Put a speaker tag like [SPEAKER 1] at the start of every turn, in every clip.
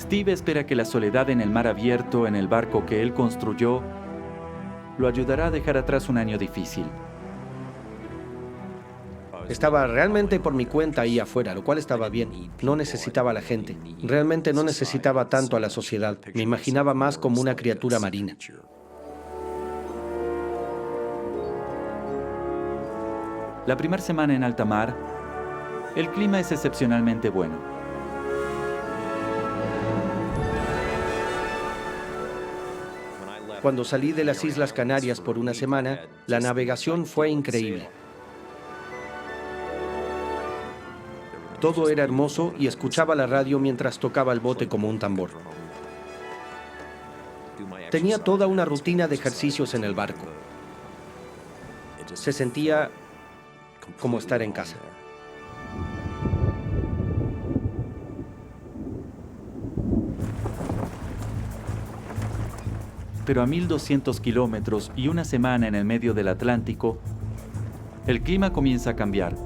[SPEAKER 1] Steve espera que la soledad en el mar abierto, en el barco que él construyó, lo ayudará a dejar atrás un año difícil.
[SPEAKER 2] Estaba realmente por mi cuenta ahí afuera, lo cual estaba bien. No necesitaba a la gente. Realmente no necesitaba tanto a la sociedad. Me imaginaba más como una criatura marina.
[SPEAKER 1] La primera semana en alta mar, el clima es excepcionalmente bueno.
[SPEAKER 2] Cuando salí de las Islas Canarias por una semana, la navegación fue increíble. Todo era hermoso y escuchaba la radio mientras tocaba el bote como un tambor. Tenía toda una rutina de ejercicios en el barco. Se sentía como estar en casa.
[SPEAKER 1] Pero a 1.200 kilómetros y una semana en el medio del Atlántico, el clima comienza a cambiar.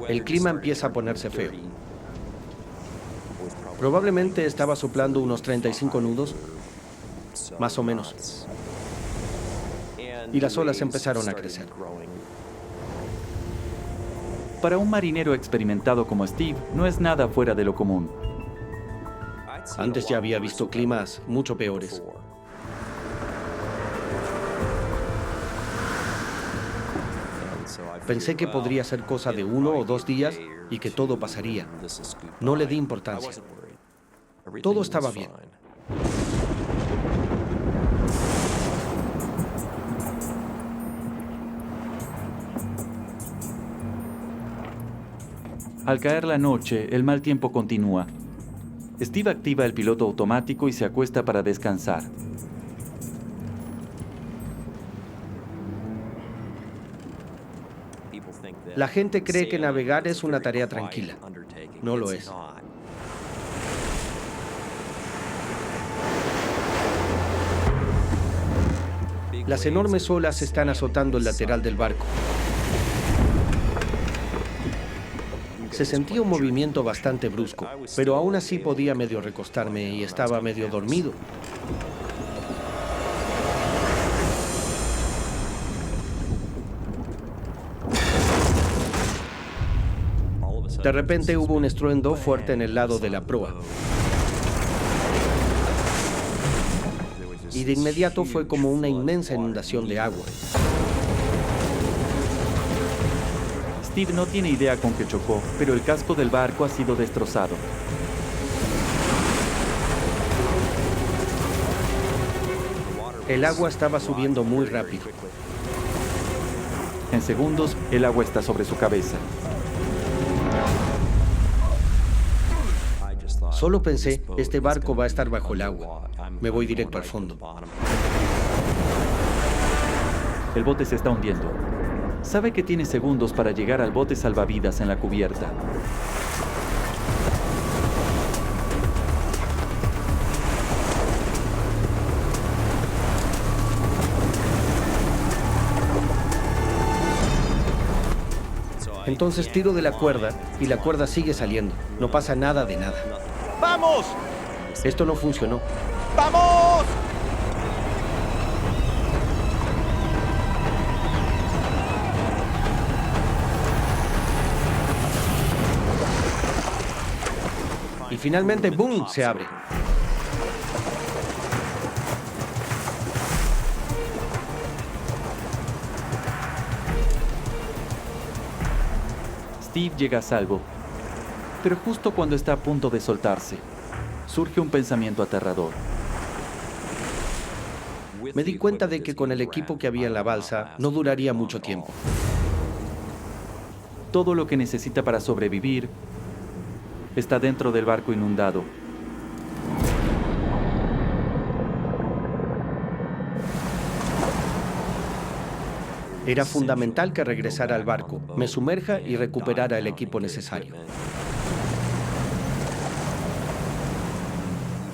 [SPEAKER 2] El clima empieza a ponerse feo. Probablemente estaba soplando unos 35 nudos, más o menos. Y las olas empezaron a crecer.
[SPEAKER 1] Para un marinero experimentado como Steve, no es nada fuera de lo común.
[SPEAKER 2] Antes ya había visto climas mucho peores. Pensé que podría ser cosa de 1 o 2 días y que todo pasaría. No le di importancia. Todo estaba bien.
[SPEAKER 1] Al caer la noche, el mal tiempo continúa. Steve activa el piloto automático y se acuesta para descansar.
[SPEAKER 2] La gente cree que navegar es una tarea tranquila. No lo es. Las enormes olas están azotando el lateral del barco. Se sentía un movimiento bastante brusco, pero aún así podía medio recostarme y estaba medio dormido. De repente hubo un estruendo fuerte en el lado de la proa. Y de inmediato fue como una inmensa inundación de agua.
[SPEAKER 1] Steve no tiene idea con qué chocó, pero el casco del barco ha sido destrozado.
[SPEAKER 2] El agua estaba subiendo muy rápido.
[SPEAKER 1] En segundos, el agua está sobre su cabeza.
[SPEAKER 2] Solo pensé, este barco va a estar bajo el agua. Me voy directo al fondo.
[SPEAKER 1] El bote se está hundiendo. Sabe que tiene segundos para llegar al bote salvavidas en la cubierta.
[SPEAKER 2] Entonces tiro de la cuerda y la cuerda sigue saliendo. No pasa nada de nada.
[SPEAKER 3] ¡Vamos!
[SPEAKER 2] Esto no funcionó.
[SPEAKER 3] ¡Vamos!
[SPEAKER 2] Y finalmente, ¡boom!, se abre.
[SPEAKER 1] Steve llega a salvo, pero justo cuando está a punto de soltarse, surge un pensamiento aterrador.
[SPEAKER 2] Me di cuenta de que con el equipo que había en la balsa no duraría mucho tiempo.
[SPEAKER 1] Todo lo que necesita para sobrevivir está dentro del barco inundado.
[SPEAKER 2] Era fundamental que regresara al barco, me sumerja y recuperara el equipo necesario.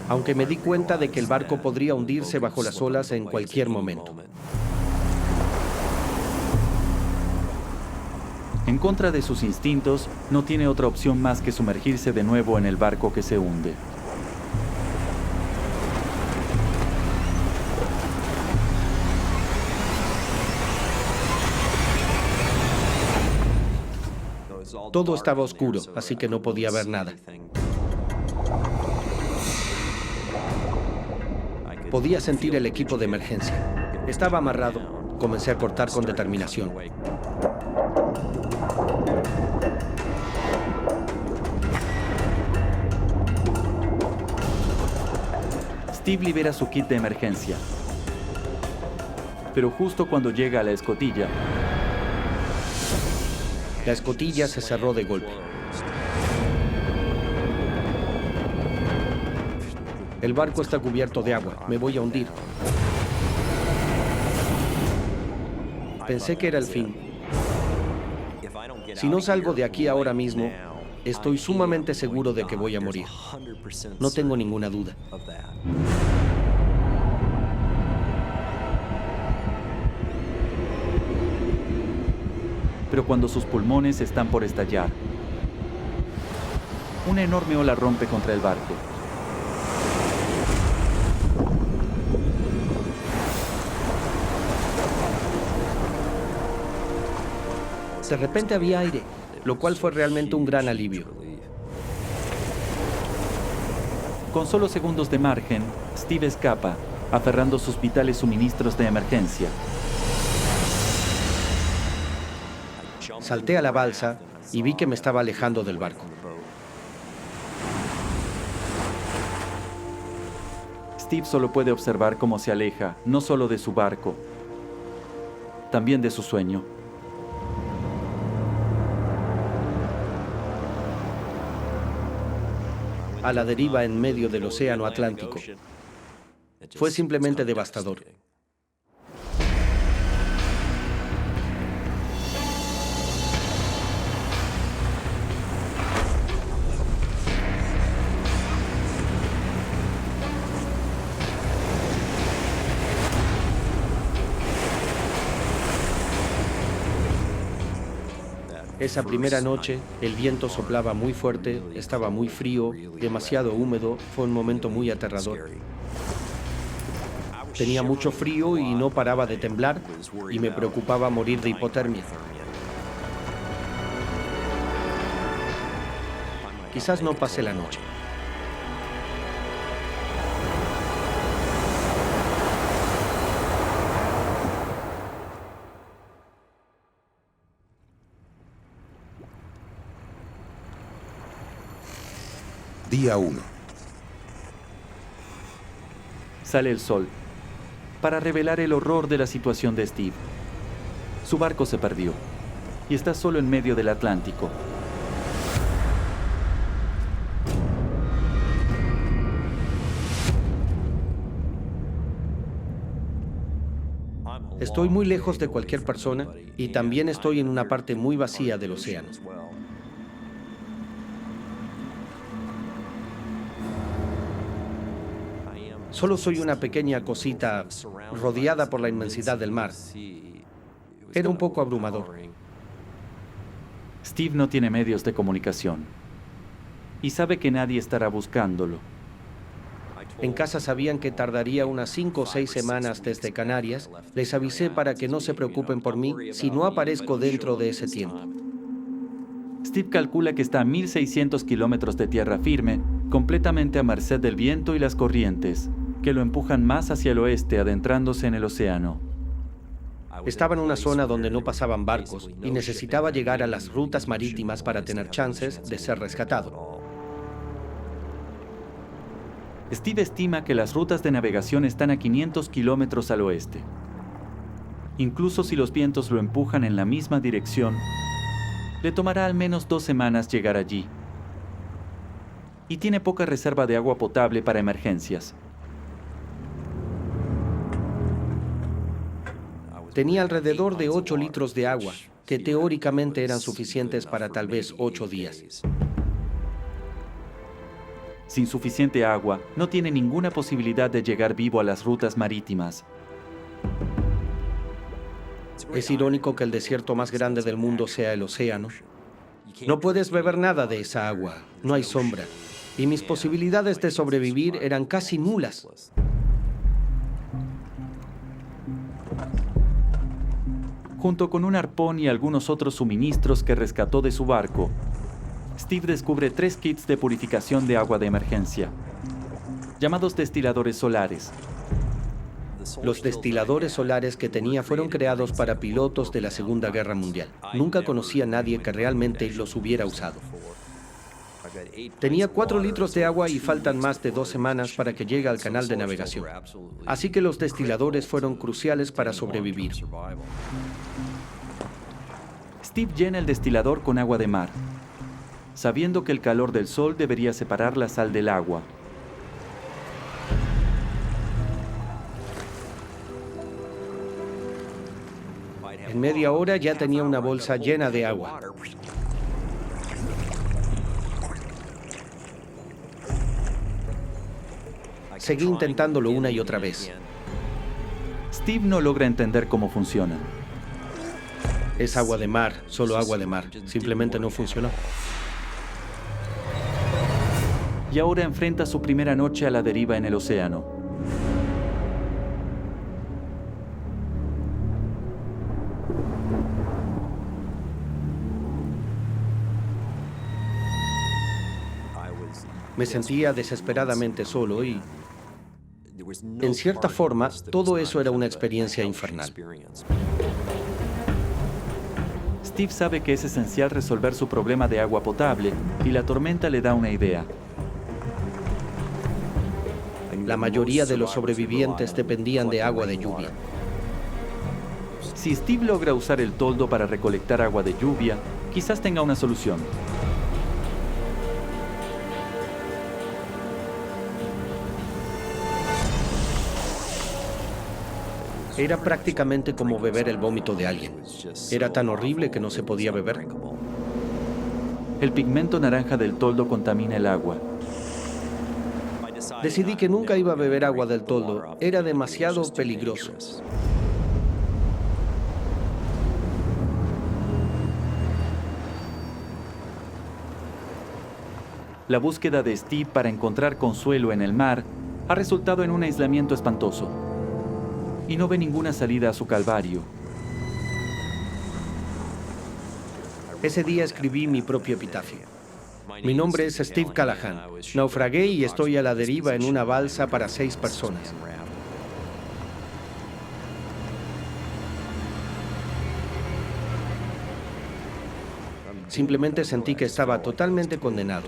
[SPEAKER 2] Aunque me di cuenta de que el barco podría hundirse bajo las olas en cualquier momento.
[SPEAKER 1] En contra de sus instintos, no tiene otra opción más que sumergirse de nuevo en el barco que se hunde.
[SPEAKER 2] Todo estaba oscuro, así que no podía ver nada. Podía sentir el equipo de emergencia. Estaba amarrado. Comencé a cortar con determinación.
[SPEAKER 1] Steve libera su kit de emergencia. Pero justo cuando llega a la escotilla,
[SPEAKER 2] la escotilla se cerró de golpe. El barco está cubierto de agua. Me voy a hundir. Pensé que era el fin. Si no salgo de aquí ahora mismo, estoy sumamente seguro de que voy a morir. No tengo ninguna duda.
[SPEAKER 1] pero cuando sus pulmones están por estallar, una enorme ola rompe contra el barco.
[SPEAKER 2] De repente había aire, lo cual fue realmente un gran alivio.
[SPEAKER 1] Con solo segundos de margen, Steve escapa, aferrando sus vitales suministros de emergencia.
[SPEAKER 2] Salté a la balsa y vi que me estaba alejando del barco.
[SPEAKER 1] Steve solo puede observar cómo se aleja, no solo de su barco, también de su sueño.
[SPEAKER 2] A la deriva en medio del océano Atlántico. Fue simplemente devastador. Esa primera noche, el viento soplaba muy fuerte, estaba muy frío, demasiado húmedo, fue un momento muy aterrador. Tenía mucho frío y no paraba de temblar, y me preocupaba morir de hipotermia. Quizás no pasé la noche.
[SPEAKER 4] Día 1.
[SPEAKER 1] Sale el sol, para revelar el horror de la situación de Steve. Su barco se perdió, y está solo en medio del Atlántico.
[SPEAKER 2] Estoy muy lejos de cualquier persona y también estoy en una parte muy vacía del océano. Solo soy una pequeña cosita rodeada por la inmensidad del mar. Era un poco abrumador.
[SPEAKER 1] Steve no tiene medios de comunicación y sabe que nadie estará buscándolo.
[SPEAKER 2] En casa sabían que tardaría unas 5 o 6 semanas desde Canarias. Les avisé para que no se preocupen por mí si no aparezco dentro de ese tiempo.
[SPEAKER 1] Steve calcula que está a 1.600 kilómetros de tierra firme, completamente a merced del viento y las corrientes, que lo empujan más hacia el oeste, adentrándose en el océano.
[SPEAKER 2] Estaba en una zona donde no pasaban barcos y necesitaba llegar a las rutas marítimas para tener chances de ser rescatado.
[SPEAKER 1] Steve estima que las rutas de navegación están a 500 kilómetros al oeste. Incluso si los vientos lo empujan en la misma dirección, le tomará al menos 2 semanas llegar allí. Y tiene poca reserva de agua potable para emergencias.
[SPEAKER 2] Tenía alrededor de 8 litros de agua, que teóricamente eran suficientes para tal vez 8 días.
[SPEAKER 1] Sin suficiente agua, no tiene ninguna posibilidad de llegar vivo a las rutas marítimas.
[SPEAKER 2] Es irónico que el desierto más grande del mundo sea el océano. No puedes beber nada de esa agua, no hay sombra. Y mis posibilidades de sobrevivir eran casi nulas.
[SPEAKER 1] Junto con un arpón y algunos otros suministros que rescató de su barco, Steve descubre 3 kits de purificación de agua de emergencia, llamados destiladores solares.
[SPEAKER 2] Los destiladores solares que tenía fueron creados para pilotos de la Segunda Guerra Mundial. Nunca conocí a nadie que realmente los hubiera usado. Tenía 4 litros de agua y faltan más de 2 semanas para que llegue al canal de navegación. Así que los destiladores fueron cruciales para sobrevivir.
[SPEAKER 1] Steve llena el destilador con agua de mar, sabiendo que el calor del sol debería separar la sal del agua.
[SPEAKER 2] En media hora ya tenía una bolsa llena de agua. Seguí intentándolo una y otra vez.
[SPEAKER 1] Steve no logra entender cómo funciona.
[SPEAKER 2] Es agua de mar, solo agua de mar. Simplemente no funcionó.
[SPEAKER 1] Y ahora enfrenta su primera noche a la deriva en el océano.
[SPEAKER 2] Me sentía desesperadamente solo y, en cierta forma, todo eso era una experiencia infernal.
[SPEAKER 1] Steve sabe que es esencial resolver su problema de agua potable y la tormenta le da una idea.
[SPEAKER 2] La mayoría de los sobrevivientes dependían de agua de lluvia.
[SPEAKER 1] Si Steve logra usar el toldo para recolectar agua de lluvia, quizás tenga una solución.
[SPEAKER 2] Era prácticamente como beber el vómito de alguien. Era tan horrible que no se podía beber.
[SPEAKER 1] El pigmento naranja del toldo contamina el agua.
[SPEAKER 2] Decidí que nunca iba a beber agua del toldo. Era demasiado peligroso.
[SPEAKER 1] La búsqueda de Steve para encontrar consuelo en el mar ha resultado en un aislamiento espantoso. Y no ve ninguna salida a su calvario.
[SPEAKER 2] Ese día escribí mi propio epitafio. Mi nombre es Steve Callahan. Naufragué y estoy a la deriva en una balsa para 6 personas. Simplemente sentí que estaba totalmente condenado.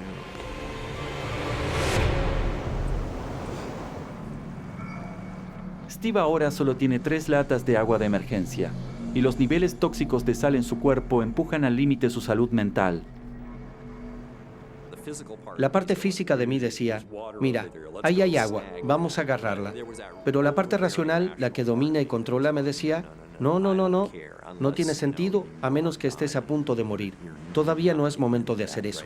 [SPEAKER 1] Steve ahora solo tiene 3 latas de agua de emergencia, y los niveles tóxicos de sal en su cuerpo empujan al límite su salud mental.
[SPEAKER 2] La parte física de mí decía, mira, ahí hay agua, vamos a agarrarla. Pero la parte racional, la que domina y controla, me decía, no, no tiene sentido a menos que estés a punto de morir. Todavía no es momento de hacer eso.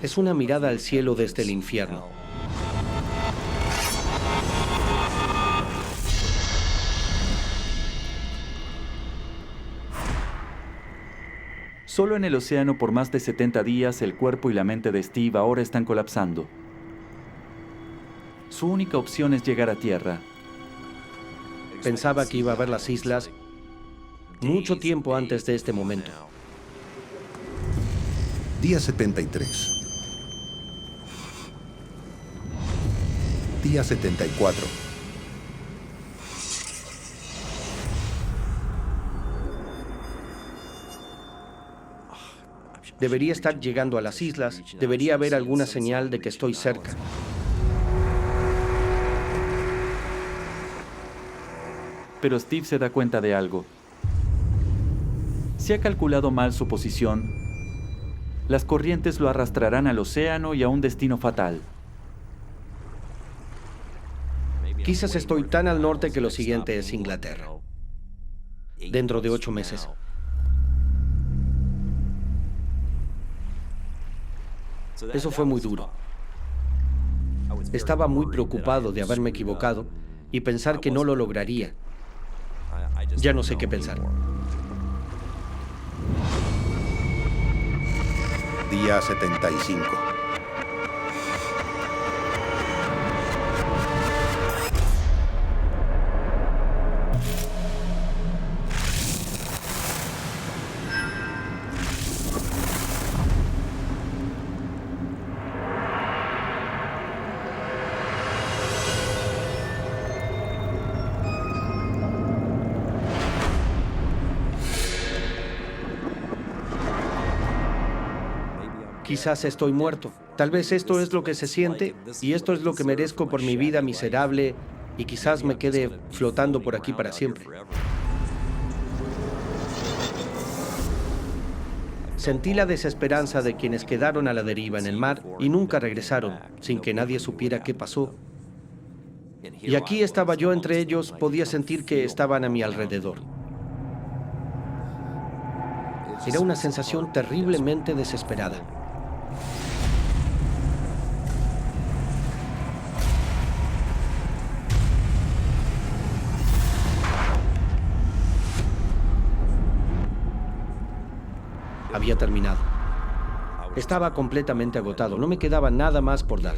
[SPEAKER 2] Es una mirada al cielo desde el infierno.
[SPEAKER 1] Solo en el océano por más de 70 días el cuerpo y la mente de Steve ahora están colapsando. Su única opción es llegar a tierra.
[SPEAKER 2] Pensaba que iba a ver las islas mucho tiempo antes de este momento.
[SPEAKER 4] Día 73. Día 74.
[SPEAKER 2] Debería estar llegando a las islas. Debería haber alguna señal de que estoy cerca.
[SPEAKER 1] Pero Steve se da cuenta de algo. Si ha calculado mal su posición, las corrientes lo arrastrarán al océano y a un destino fatal.
[SPEAKER 2] Quizás estoy tan al norte que lo siguiente es Inglaterra. Dentro de 8 meses. Eso fue muy duro. Estaba muy preocupado de haberme equivocado y pensar que no lo lograría. Ya no sé qué pensar.
[SPEAKER 4] Día 75.
[SPEAKER 2] Quizás estoy muerto. Tal vez esto es lo que se siente y esto es lo que merezco por mi vida miserable y quizás me quede flotando por aquí para siempre. Sentí la desesperanza de quienes quedaron a la deriva en el mar y nunca regresaron, sin que nadie supiera qué pasó. Y aquí estaba yo entre ellos, podía sentir que estaban a mi alrededor. Era una sensación terriblemente desesperada. Había terminado. Estaba completamente agotado, no me quedaba nada más por dar.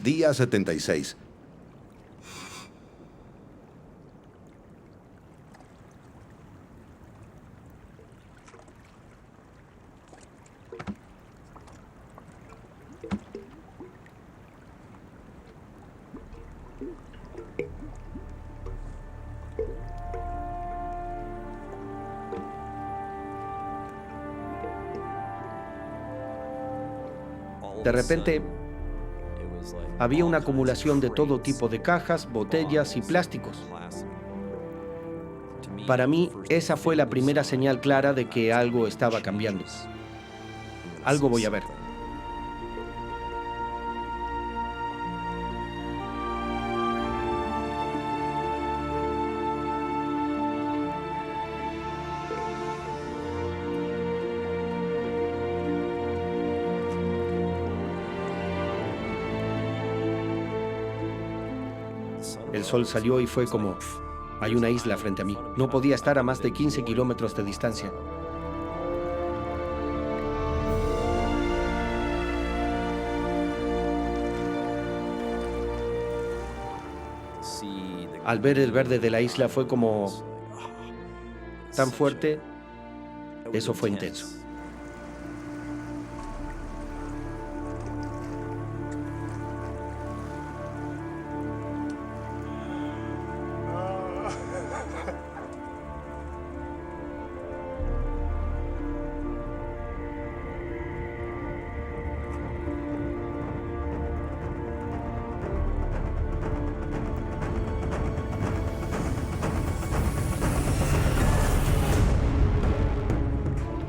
[SPEAKER 4] Día 76.
[SPEAKER 2] De repente, había una acumulación de todo tipo de cajas, botellas y plásticos. Para mí, esa fue la primera señal clara de que algo estaba cambiando. Algo voy a ver. El sol salió y fue como, hay una isla frente a mí. No podía estar a más de 15 kilómetros de distancia. Al ver el verde de la isla fue como tan fuerte, eso fue intenso.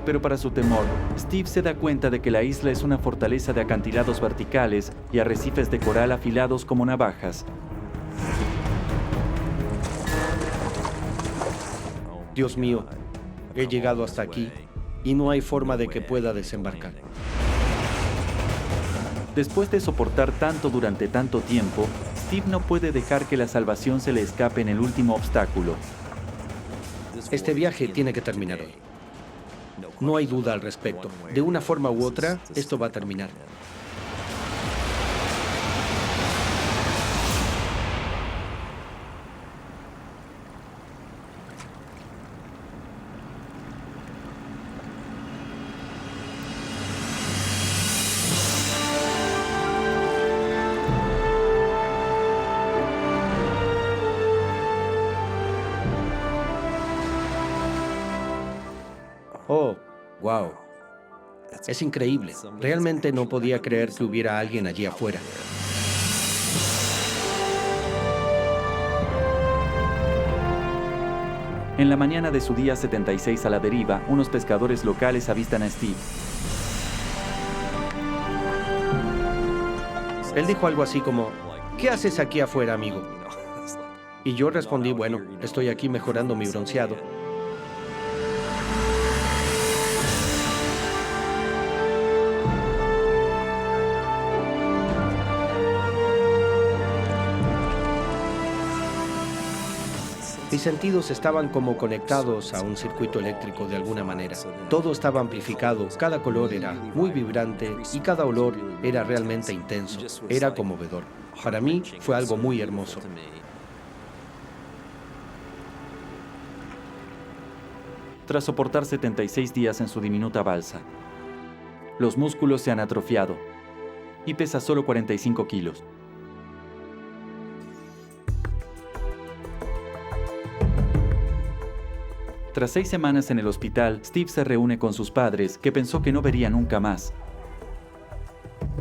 [SPEAKER 1] Pero para su temor, Steve se da cuenta de que la isla es una fortaleza de acantilados verticales y arrecifes de coral afilados como navajas.
[SPEAKER 2] Dios mío, he llegado hasta aquí y no hay forma de que pueda desembarcar.
[SPEAKER 1] Después de soportar tanto durante tanto tiempo, Steve no puede dejar que la salvación se le escape en el último obstáculo.
[SPEAKER 2] Este viaje tiene que terminar hoy. No hay duda al respecto. De una forma u otra, esto va a terminar. Oh, wow. Es increíble. Realmente no podía creer que hubiera alguien allí afuera.
[SPEAKER 1] En la mañana de su día 76 a la deriva, unos pescadores locales avistan a Steve.
[SPEAKER 2] Él dijo algo así como, ¿qué haces aquí afuera, amigo? Y yo respondí, bueno, estoy aquí mejorando mi bronceado. Mis sentidos estaban como conectados a un circuito eléctrico de alguna manera. Todo estaba amplificado, cada color era muy vibrante y cada olor era realmente intenso. Era conmovedor. Para mí fue algo muy hermoso.
[SPEAKER 1] Tras soportar 76 días en su diminuta balsa, los músculos se han atrofiado y pesa solo 45 kilos. Tras 6 semanas en el hospital, Steve se reúne con sus padres, que pensó que no vería nunca más.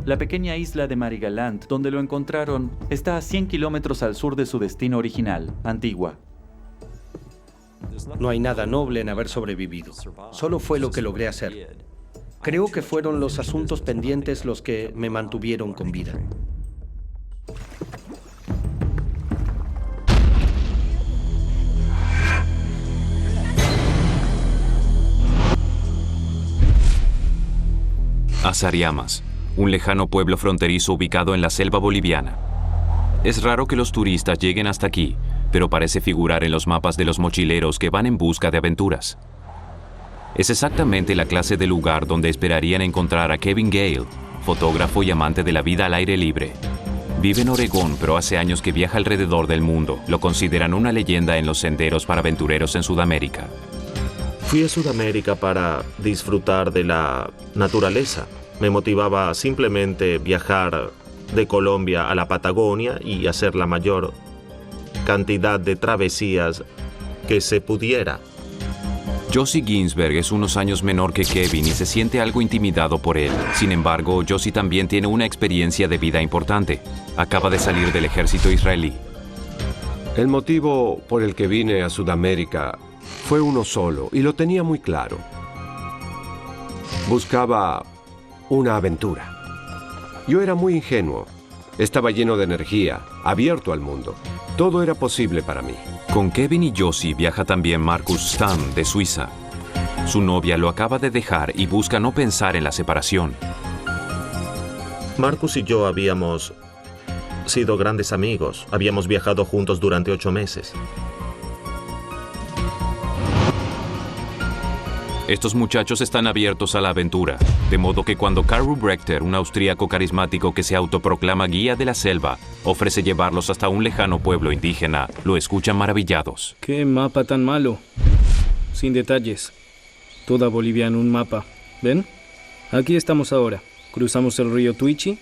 [SPEAKER 1] La pequeña isla de Marigaland, donde lo encontraron, está a 100 kilómetros al sur de su destino original, Antigua.
[SPEAKER 2] No hay nada noble en haber sobrevivido. Solo fue lo que logré hacer. Creo que fueron los asuntos pendientes los que me mantuvieron con vida.
[SPEAKER 5] Azariamas, un lejano pueblo fronterizo ubicado en la selva boliviana. Es raro que los turistas lleguen hasta aquí, pero parece figurar en los mapas de los mochileros que van en busca de aventuras. Es exactamente la clase de lugar donde esperarían encontrar a Kevin Gale, fotógrafo y amante de la vida al aire libre. Vive en Oregón, pero hace años que viaja alrededor del mundo. Lo consideran una leyenda en los senderos para aventureros en Sudamérica.
[SPEAKER 6] Fui a Sudamérica para disfrutar de la naturaleza. Me motivaba simplemente viajar de Colombia a la Patagonia y hacer la mayor cantidad de travesías que se pudiera.
[SPEAKER 5] Josie Ginsberg es unos años menor que Kevin y se siente algo intimidado por él. Sin embargo, Josie también tiene una experiencia de vida importante. Acaba de salir del ejército israelí.
[SPEAKER 7] El motivo por el que vine a Sudamérica fue uno solo y lo tenía muy claro. Buscaba una aventura. Yo era muy ingenuo. Estaba lleno de energía, abierto al mundo. Todo era posible para mí.
[SPEAKER 5] Con Kevin y Josie viaja también Markus Stamm, de Suiza. Su novia lo acaba de dejar y busca no pensar en la separación.
[SPEAKER 6] Markus y yo habíamos sido grandes amigos. Habíamos viajado juntos durante 8 meses.
[SPEAKER 5] Estos muchachos están abiertos a la aventura, de modo que cuando Karl Rubrechter, un austríaco carismático que se autoproclama guía de la selva, ofrece llevarlos hasta un lejano pueblo indígena, lo escuchan maravillados.
[SPEAKER 8] ¡Qué mapa tan malo! Sin detalles. Toda Bolivia en un mapa. ¿Ven? Aquí estamos ahora. Cruzamos el río Tuichi.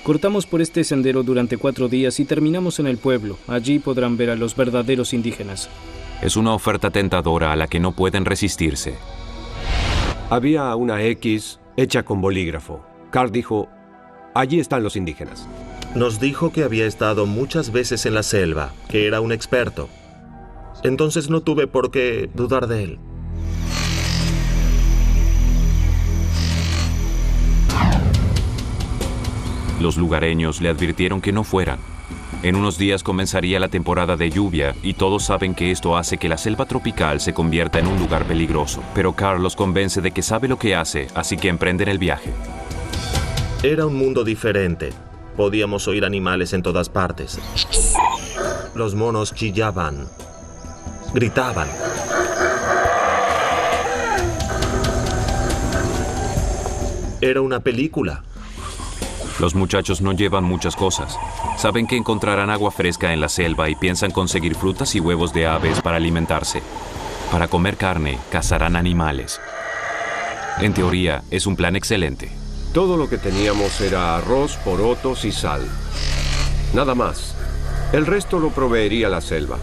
[SPEAKER 8] Cortamos por este sendero durante 4 días y terminamos en el pueblo. Allí podrán ver a los verdaderos indígenas.
[SPEAKER 5] Es una oferta tentadora a la que no pueden resistirse.
[SPEAKER 7] Había una X hecha con bolígrafo. Carl dijo, allí están los indígenas.
[SPEAKER 6] Nos dijo que había estado muchas veces en la selva, que era un experto. Entonces no tuve por qué dudar de él.
[SPEAKER 5] Los lugareños le advirtieron que no fueran. En unos días comenzaría la temporada de lluvia y todos saben que esto hace que la selva tropical se convierta en un lugar peligroso. Pero Carl los convence de que sabe lo que hace, así que emprenden el viaje.
[SPEAKER 6] Era un mundo diferente. Podíamos oír animales en todas partes. Los monos chillaban, gritaban. Era una película.
[SPEAKER 5] Los muchachos no llevan muchas cosas. Saben que encontrarán agua fresca en la selva y piensan conseguir frutas y huevos de aves para alimentarse. Para comer carne, cazarán animales. En teoría, es un plan excelente.
[SPEAKER 7] Todo lo que teníamos era arroz, porotos y sal. Nada más. El resto lo proveería la selva.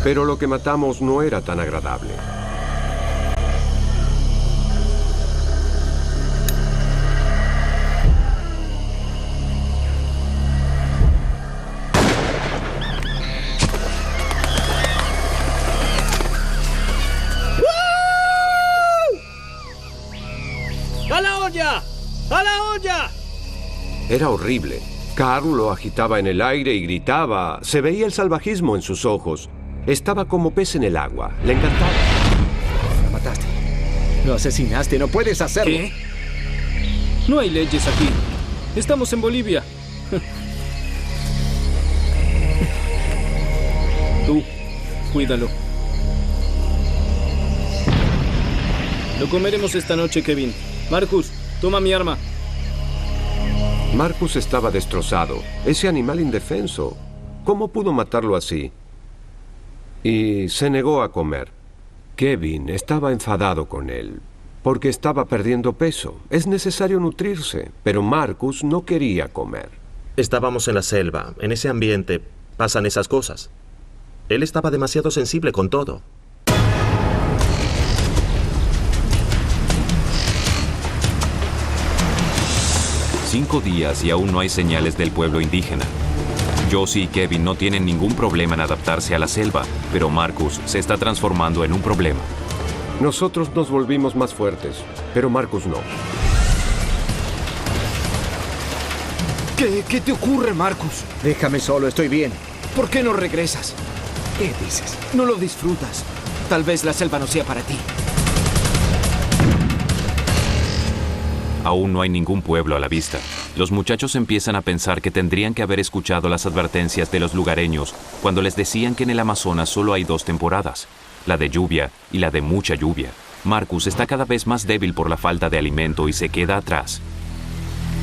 [SPEAKER 7] Pero lo que matamos no era tan agradable.
[SPEAKER 8] ¡A la olla! ¡A la olla!
[SPEAKER 7] Era horrible. Carl lo agitaba en el aire y gritaba. Se veía el salvajismo en sus ojos. Estaba como pez en el agua. Le encantaba.
[SPEAKER 9] Lo mataste. Lo asesinaste. No puedes hacerlo.
[SPEAKER 8] ¿Qué? No hay leyes aquí. Estamos en Bolivia. Tú, cuídalo. Lo comeremos esta noche, Kevin. Marcus, toma mi arma.
[SPEAKER 7] Marcus estaba destrozado. Ese animal indefenso. ¿Cómo pudo matarlo así? Y se negó a comer. Kevin estaba enfadado con él, porque estaba perdiendo peso. Es necesario nutrirse, pero Marcus no quería comer.
[SPEAKER 6] Estábamos en la selva. En ese ambiente pasan esas cosas. Él estaba demasiado sensible con todo.
[SPEAKER 5] Cinco días y aún no hay señales del pueblo indígena. Josie y Kevin no tienen ningún problema en adaptarse a la selva, pero Marcus se está transformando en un problema.
[SPEAKER 7] Nosotros nos volvimos más fuertes, pero Marcus no.
[SPEAKER 9] ¿Qué te ocurre, Marcus? Déjame solo, estoy bien. ¿Por qué no regresas? ¿Qué dices? No lo disfrutas. Tal vez la selva no sea para ti.
[SPEAKER 5] Aún no hay ningún pueblo a la vista. Los muchachos empiezan a pensar que tendrían que haber escuchado las advertencias de los lugareños cuando les decían que en el Amazonas solo hay 2 temporadas, la de lluvia y la de mucha lluvia. Marcus está cada vez más débil por la falta de alimento y se queda atrás.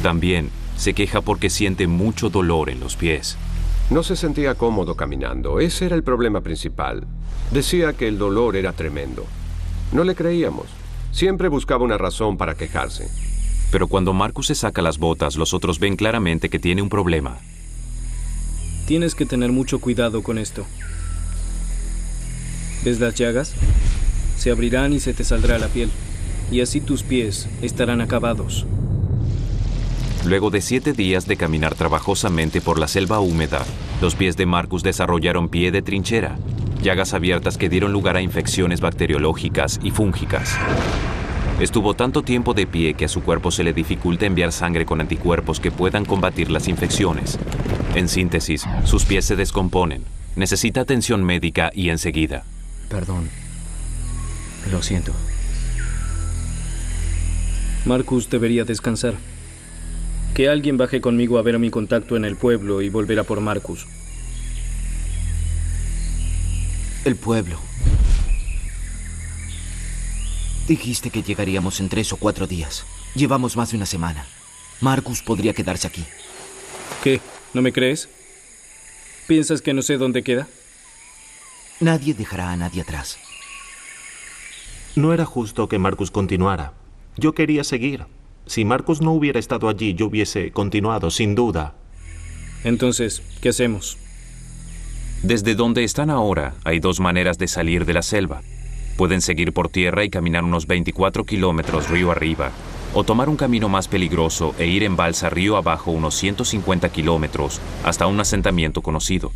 [SPEAKER 5] También se queja porque siente mucho dolor en los pies.
[SPEAKER 7] No se sentía cómodo caminando. Ese era el problema principal. Decía que el dolor era tremendo. No le creíamos. Siempre buscaba una razón para quejarse.
[SPEAKER 5] Pero cuando Marcus se saca las botas, los otros ven claramente que tiene un problema.
[SPEAKER 8] Tienes que tener mucho cuidado con esto. ¿Ves las llagas? Se abrirán y se te saldrá la piel. Y así tus pies estarán acabados.
[SPEAKER 5] Luego de 7 días de caminar trabajosamente por la selva húmeda, los pies de Marcus desarrollaron pie de trinchera, llagas abiertas que dieron lugar a infecciones bacteriológicas y fúngicas. Estuvo tanto tiempo de pie que a su cuerpo se le dificulta enviar sangre con anticuerpos que puedan combatir las infecciones. En síntesis, sus pies se descomponen. Necesita atención médica y enseguida.
[SPEAKER 9] Perdón. Lo siento.
[SPEAKER 8] Marcus debería descansar. Que alguien baje conmigo a ver a mi contacto en el pueblo y volver a por Marcus.
[SPEAKER 9] El pueblo. Dijiste que llegaríamos en 3 o 4 días. Llevamos más de una semana. Marcus podría quedarse aquí.
[SPEAKER 8] ¿Qué? ¿No me crees? ¿Piensas que no sé dónde queda?
[SPEAKER 9] Nadie dejará a nadie atrás.
[SPEAKER 6] No era justo que Marcus continuara. Yo quería seguir. Si Marcus no hubiera estado allí, yo hubiese continuado, sin duda.
[SPEAKER 8] Entonces, ¿qué hacemos?
[SPEAKER 5] Desde donde están ahora, hay 2 maneras de salir de la selva. Pueden seguir por tierra y caminar unos 24 kilómetros río arriba, o tomar un camino más peligroso e ir en balsa río abajo unos 150 kilómetros hasta un asentamiento conocido.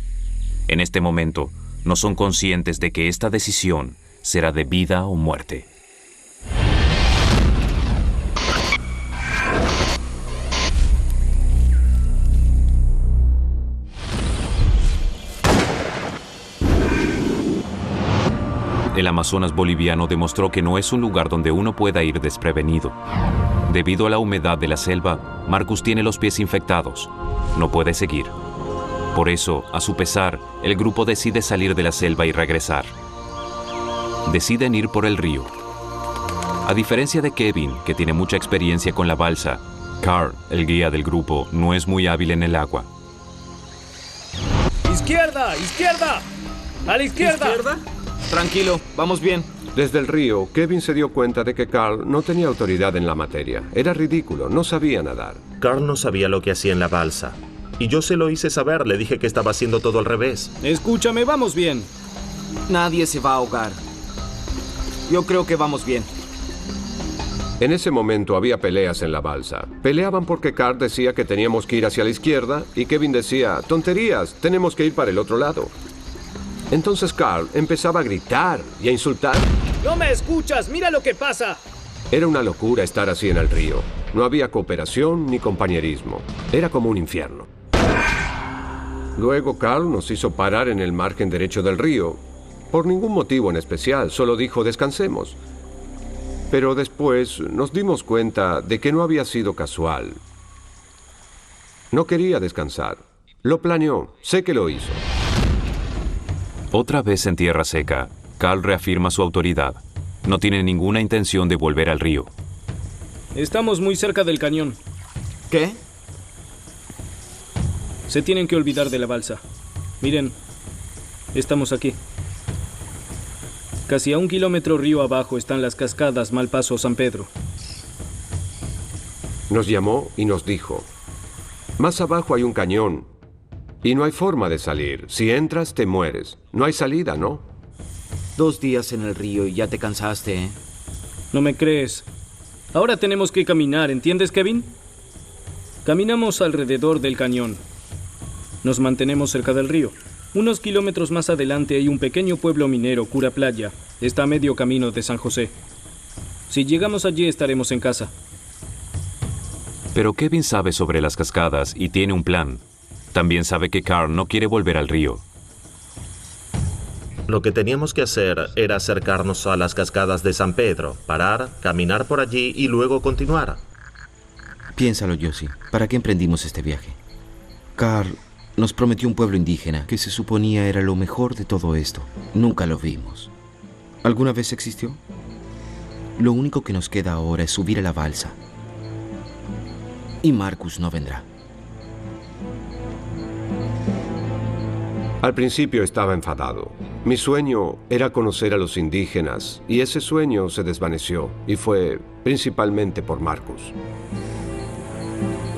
[SPEAKER 5] En este momento, no son conscientes de que esta decisión será de vida o muerte. El Amazonas boliviano demostró que no es un lugar donde uno pueda ir desprevenido. Debido a la humedad de la selva, Marcus tiene los pies infectados. No puede seguir. Por eso, a su pesar, el grupo decide salir de la selva y regresar. Deciden ir por el río. A diferencia de Kevin, que tiene mucha experiencia con la balsa, Carl, el guía del grupo, no es muy hábil en el agua.
[SPEAKER 8] ¡Izquierda! ¡Izquierda! ¡A la izquierda!
[SPEAKER 9] ¿Izquierda? Tranquilo, vamos bien.
[SPEAKER 7] Desde el río, Kevin se dio cuenta de que Carl no tenía autoridad en la materia. Era ridículo, no sabía nadar.
[SPEAKER 6] Carl no sabía lo que hacía en la balsa. Y yo se lo hice saber, le dije que estaba haciendo todo al revés.
[SPEAKER 8] Escúchame, vamos bien.
[SPEAKER 9] Nadie se va a ahogar. Yo creo que vamos bien.
[SPEAKER 7] En ese momento había peleas en la balsa. Peleaban porque Carl decía que teníamos que ir hacia la izquierda y Kevin decía, tonterías, tenemos que ir para el otro lado. Entonces Carl empezaba a gritar y a insultar.
[SPEAKER 8] ¡No me escuchas! ¡Mira lo que pasa!
[SPEAKER 7] Era una locura estar así en el río. No había cooperación ni compañerismo. Era como un infierno. Luego Carl nos hizo parar en el margen derecho del río. Por ningún motivo en especial, solo dijo descansemos. Pero después nos dimos cuenta de que no había sido casual. No quería descansar. Lo planeó. Sé que lo hizo.
[SPEAKER 5] Otra vez en tierra seca, Carl reafirma su autoridad. No tiene ninguna intención de volver al río.
[SPEAKER 8] Estamos muy cerca del cañón.
[SPEAKER 9] ¿Qué?
[SPEAKER 8] Se tienen que olvidar de la balsa. Miren, estamos aquí. Casi a 1 kilómetro río abajo están las cascadas Malpaso San Pedro.
[SPEAKER 7] Nos llamó y nos dijo, más abajo hay un cañón y no hay forma de salir. Si entras, te mueres. No hay salida, ¿no?
[SPEAKER 9] 2 días en el río y ya te cansaste, ¿eh?
[SPEAKER 8] ¿No me crees? Ahora tenemos que caminar, ¿entiendes, Kevin? Caminamos alrededor del cañón. Nos mantenemos cerca del río. Unos kilómetros más adelante hay un pequeño pueblo minero, Cura Playa. Está a medio camino de San José. Si llegamos allí estaremos en casa.
[SPEAKER 5] Pero Kevin sabe sobre las cascadas y tiene un plan. También sabe que Carl no quiere volver al río.
[SPEAKER 6] Lo que teníamos que hacer era acercarnos a las cascadas de San Pedro, parar, caminar por allí y luego continuar.
[SPEAKER 10] Piénsalo, Josie. ¿Para qué emprendimos este viaje? Carl nos prometió un pueblo indígena que se suponía era lo mejor de todo esto. Nunca lo vimos. ¿Alguna vez existió? Lo único que nos queda ahora es subir a la balsa. Y Marcus no vendrá.
[SPEAKER 7] Al principio estaba enfadado. Mi sueño era conocer a los indígenas y ese sueño se desvaneció y fue principalmente por Marcus.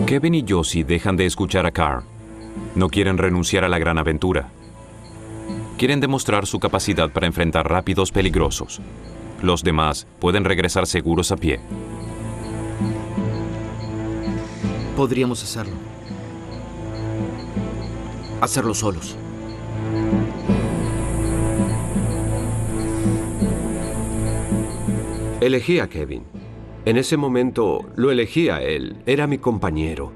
[SPEAKER 5] Kevin y Josie dejan de escuchar a Carl. No quieren renunciar a la gran aventura. Quieren demostrar su capacidad para enfrentar rápidos peligrosos. Los demás pueden regresar seguros a pie.
[SPEAKER 9] Podríamos hacerlo. Hacerlo solos.
[SPEAKER 7] Elegí a Kevin. En ese momento lo elegí a él. Era mi compañero.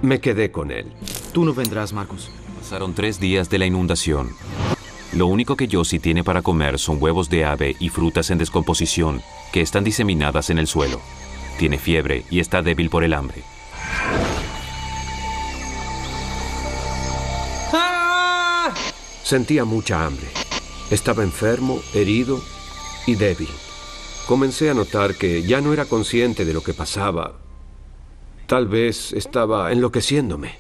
[SPEAKER 7] Me quedé con él.
[SPEAKER 9] Tú no vendrás, Marcus.
[SPEAKER 5] Pasaron 3 días de la inundación. Lo único que Josie tiene para comer son huevos de ave y frutas en descomposición que están diseminadas en el suelo. Tiene fiebre y está débil por el hambre.
[SPEAKER 7] Sentía mucha hambre. Estaba enfermo, herido y débil. Comencé a notar que ya no era consciente de lo que pasaba. Tal vez estaba enloqueciéndome.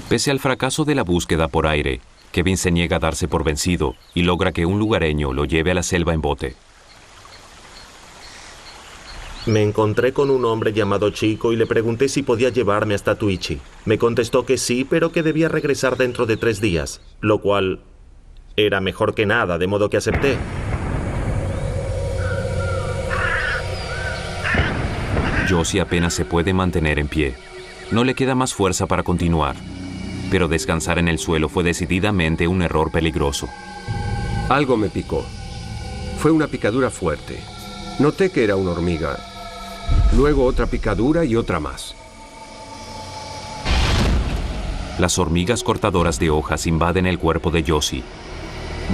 [SPEAKER 5] Pese al fracaso de la búsqueda por aire, Kevin se niega a darse por vencido y logra que un lugareño lo lleve a la selva en bote.
[SPEAKER 6] Me encontré con un hombre llamado Chico y le pregunté si podía llevarme hasta Twitchy. Me contestó que sí, pero que debía regresar dentro de 3 días, lo cual era mejor que nada, de modo que acepté.
[SPEAKER 5] Josie apenas se puede mantener en pie. No le queda más fuerza para continuar. Pero descansar en el suelo fue decididamente un error peligroso.
[SPEAKER 7] Algo me picó. Fue una picadura fuerte. Noté que era una hormiga. Luego otra picadura y otra más.
[SPEAKER 5] Las hormigas cortadoras de hojas invaden el cuerpo de Josie.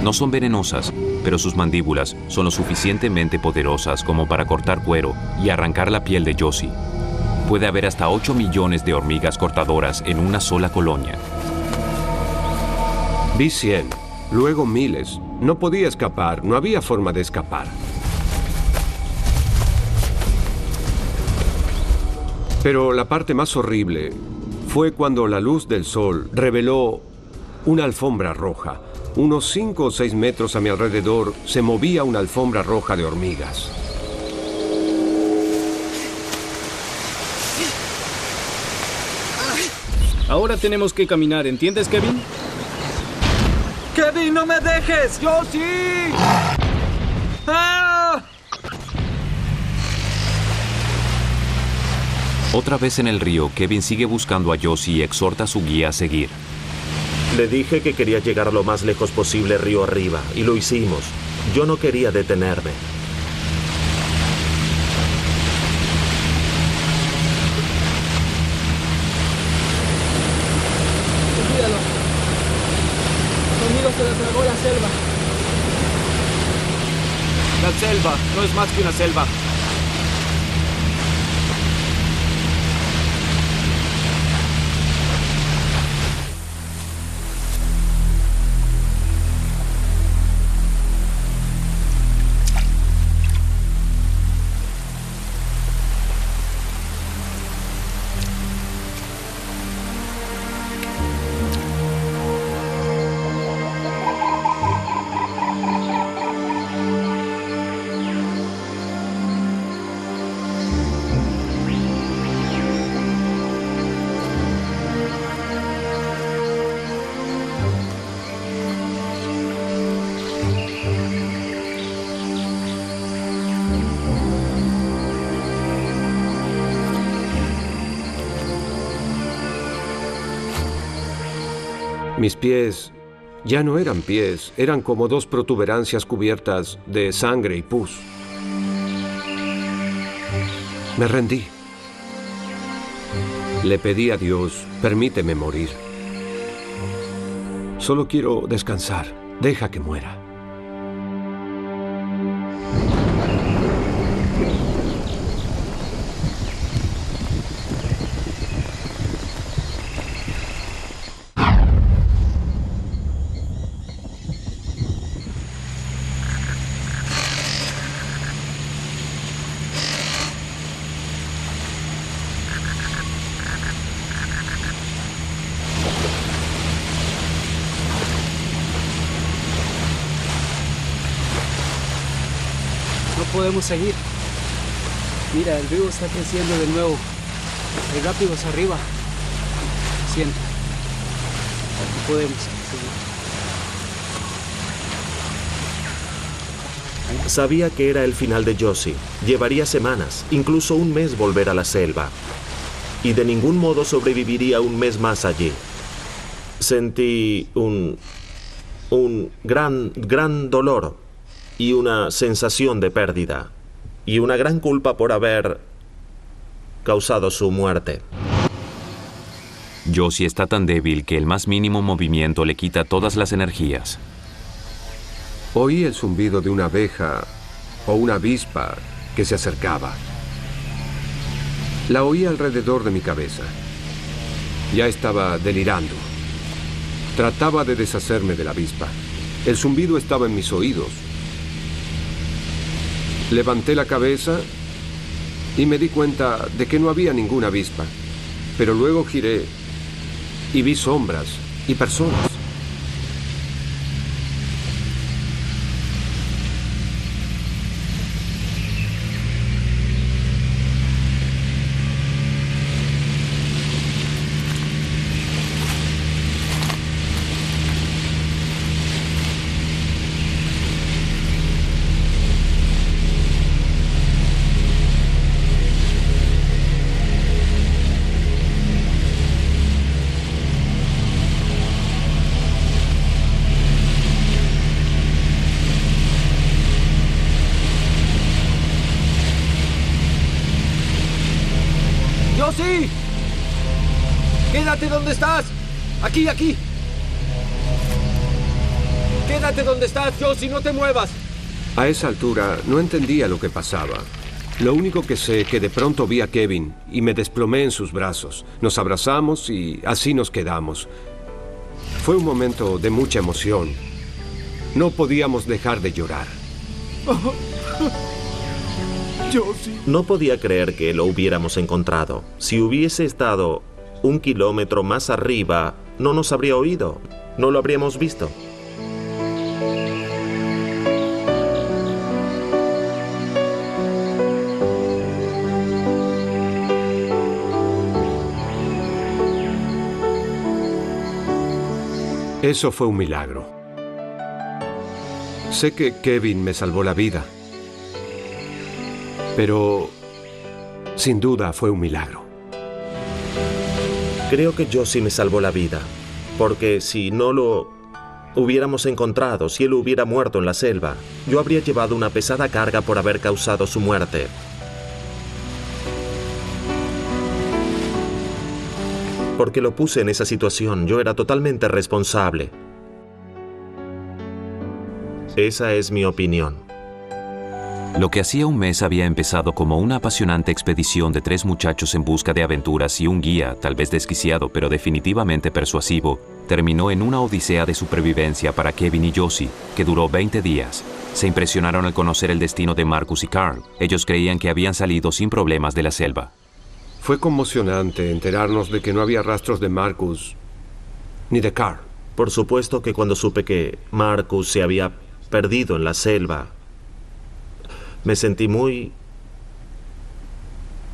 [SPEAKER 5] No son venenosas, pero sus mandíbulas son lo suficientemente poderosas como para cortar cuero y arrancar la piel de Josie. Puede haber hasta 8 millones de hormigas cortadoras en una sola colonia.
[SPEAKER 7] Vi 100, luego miles. No podía escapar, no había forma de escapar. Pero la parte más horrible fue cuando la luz del sol reveló una alfombra roja. Unos 5 o 6 metros a mi alrededor se movía una alfombra roja de hormigas.
[SPEAKER 8] Ahora tenemos que caminar, ¿entiendes, Kevin?
[SPEAKER 9] ¡Kevin, no me dejes! ¡Yo sí! ¡Ah!
[SPEAKER 5] Otra vez en el río, Kevin sigue buscando a Josie y exhorta a su guía a seguir.
[SPEAKER 6] Le dije que quería llegar lo más lejos posible río arriba, y lo hicimos. Yo no quería detenerme. selva, no es más que una selva.
[SPEAKER 7] Mis pies ya no eran pies, eran como dos protuberancias cubiertas de sangre y pus. Me rendí. Le pedí a Dios, permíteme morir. Solo quiero descansar, deja que muera.
[SPEAKER 11] No podemos seguir. Mira, el río está creciendo de nuevo. Hay rápidos arriba. Siento. No podemos seguir.
[SPEAKER 6] Sabía que era el final de Josie. Llevaría semanas, incluso un mes volver a la selva. Y de ningún modo sobreviviría un mes más allí. Sentí un gran dolor y una sensación de pérdida. Y una gran culpa por haber causado su muerte.
[SPEAKER 5] Josie está tan débil que el más mínimo movimiento le quita todas las energías.
[SPEAKER 7] Oí el zumbido de una abeja o una avispa que se acercaba. La oí alrededor de mi cabeza. Ya estaba delirando. Trataba de deshacerme de la avispa. El zumbido estaba en mis oídos. Levanté la cabeza y me di cuenta de que no había ninguna avispa. Pero luego giré y vi sombras y personas.
[SPEAKER 9] ¡Josie! ¡Quédate donde estás! ¡Aquí, aquí! ¡Quédate donde estás, Josie! ¡No te muevas!
[SPEAKER 7] A esa altura no entendía lo que pasaba. Lo único que sé es que de pronto vi a Kevin y me desplomé en sus brazos. Nos abrazamos y así nos quedamos. Fue un momento de mucha emoción. No podíamos dejar de llorar.
[SPEAKER 9] Josie.
[SPEAKER 6] No podía creer que lo hubiéramos encontrado. Si hubiese estado 1 kilómetro más arriba, no nos habría oído. No lo habríamos visto.
[SPEAKER 7] Eso fue un milagro. Sé que Kevin me salvó la vida. Pero, sin duda, fue un milagro.
[SPEAKER 6] Creo que Josie me salvó la vida, porque si no lo hubiéramos encontrado, si él hubiera muerto en la selva, yo habría llevado una pesada carga por haber causado su muerte. Porque lo puse en esa situación, yo era totalmente responsable. Esa es mi opinión.
[SPEAKER 5] Lo que hacía un mes había empezado como una apasionante expedición de 3 muchachos en busca de aventuras y un guía, tal vez desquiciado pero definitivamente persuasivo, terminó en una odisea de supervivencia para Kevin y Josie, que duró 20 días. Se impresionaron al conocer el destino de Marcus y Carl. Ellos creían que habían salido sin problemas de la selva.
[SPEAKER 7] Fue conmocionante enterarnos de que no había rastros de Marcus ni de Carl.
[SPEAKER 6] Por supuesto que cuando supe que Marcus se había perdido en la selva, me sentí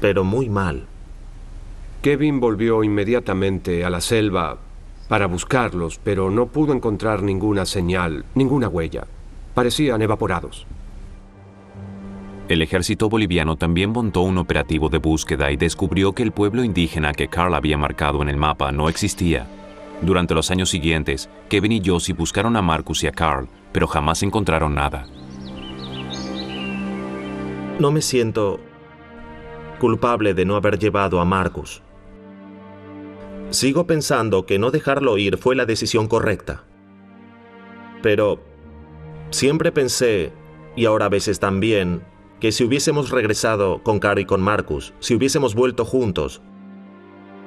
[SPEAKER 6] pero muy mal.
[SPEAKER 7] Kevin volvió inmediatamente a la selva para buscarlos, pero no pudo encontrar ninguna señal, ninguna huella. Parecían evaporados.
[SPEAKER 5] El ejército boliviano también montó un operativo de búsqueda y descubrió que el pueblo indígena que Carl había marcado en el mapa no existía. Durante los años siguientes, Kevin y Josie buscaron a Marcus y a Carl, pero jamás encontraron nada.
[SPEAKER 6] No me siento culpable de no haber llevado a Marcus. Sigo pensando que no dejarlo ir fue la decisión correcta. Pero siempre pensé, y ahora a veces también, que si hubiésemos regresado con Carl y con Marcus, si hubiésemos vuelto juntos,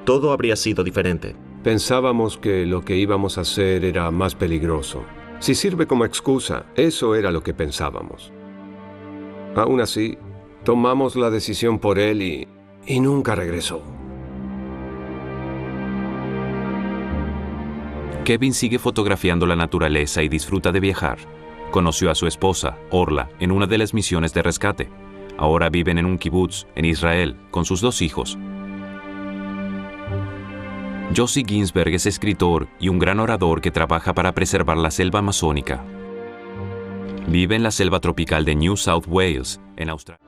[SPEAKER 6] todo habría sido diferente.
[SPEAKER 7] Pensábamos que lo que íbamos a hacer era más peligroso. Si sirve como excusa, eso era lo que pensábamos. Aún así, tomamos la decisión por él y nunca regresó.
[SPEAKER 5] Kevin sigue fotografiando la naturaleza y disfruta de viajar. Conoció a su esposa, Orla, en una de las misiones de rescate. Ahora viven en un kibutz, en Israel, con sus 2 hijos. Josie Ginsberg es escritor y un gran orador que trabaja para preservar la selva amazónica. Vive en la selva tropical de New South Wales, en Australia.